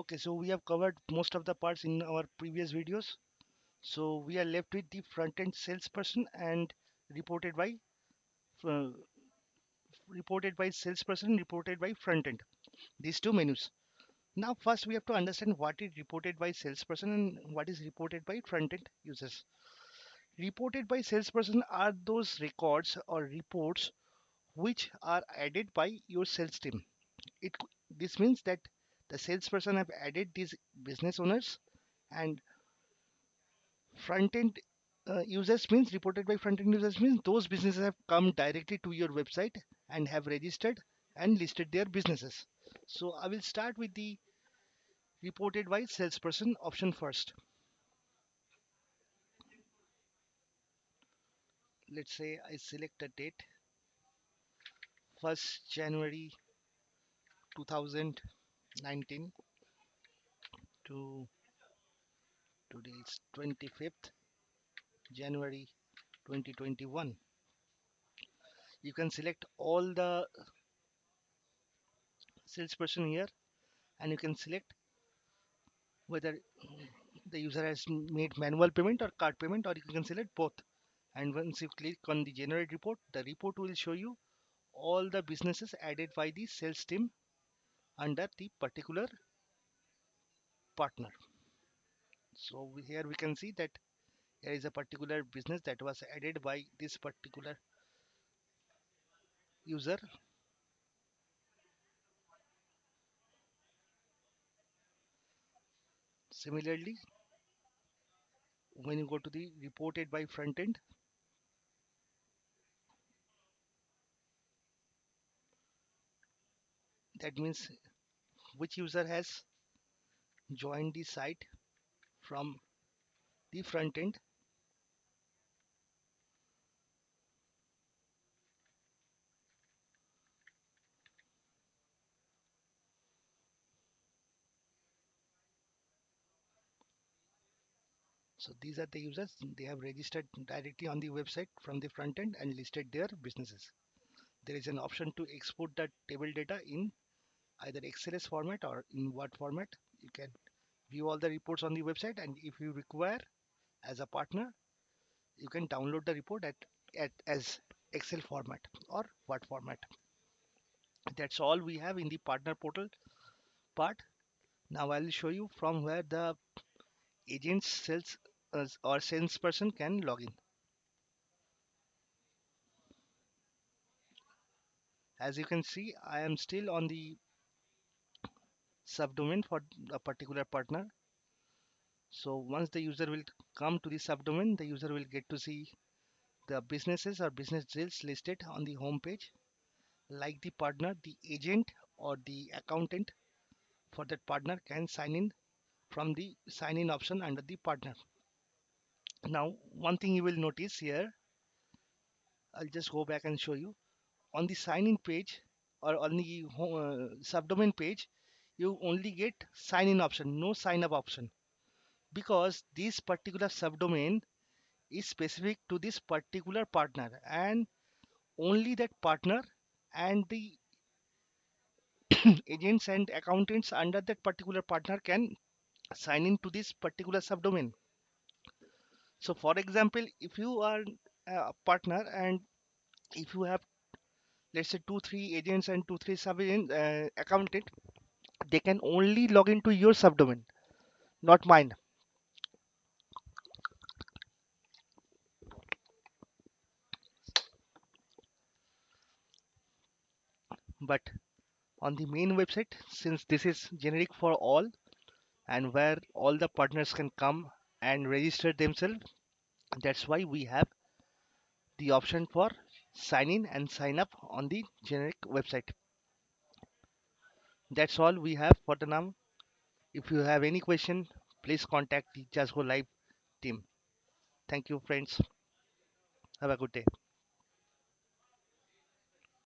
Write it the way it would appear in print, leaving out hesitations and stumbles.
Okay, so we have covered most of the parts in our previous videos. So we are left with the front end salesperson and reported by uh, salesperson, reported by front end. These two menus. Now first we have to understand what is reported by salesperson and what is reported by front end users. Reported by salesperson are those records or reports which are added by your sales team. It this means that the salesperson have added these business owners, and front end users means reported by front end users means those businesses have come directly to your website and have registered and listed their businesses. So I will start with the reported by salesperson option first. Let's say I select a date, 1st January 2019 to today's 25th January 2021. You can select all the salesperson here, and you can select whether the user has made manual payment or card payment, or you can select both. And once you click on the generate report, the report will show you all the businesses added by the sales team under the particular partner. So here we can see that there is a particular business that was added by this particular user. Similarly, when you go to the reported by front end, that means which user has joined the site from the front end. So these are the users. They have registered directly on the website from the front end and listed their businesses. There is an option to export the table data in either XLS format or in Word format. You can view all the reports on the website, and if you require as a partner, you can download the report at as Excel format or Word format. That's all we have in the partner portal part. Now I'll show you from where the agent sales or salesperson can log in. As you can see, I am still on the subdomain for a particular partner. So once the user will come to the subdomain, the user will get to see the businesses or business deals listed on the home page. Like the partner, the agent or the accountant for that partner can sign in from the sign in option under the partner. Now, one thing you will notice here, I'll just go back and show you. On the sign in page or on the subdomain page, you only get sign in option, no sign up option, because this particular subdomain is specific to this particular partner, and only that partner and the agents and accountants under that particular partner can sign in to this particular subdomain. So for example, if you are a partner and if you have, let's say, 2 3 agents and 2 3 sub accountant, they can only log into your subdomain, not mine. But on the main website, since this is generic for all and where all the partners can come and register themselves, that's why we have the option for sign in and sign up on the generic website. That's all we have for the now. If you have any question, please contact the Just Go Live team. Thank you, friends. Have a good day.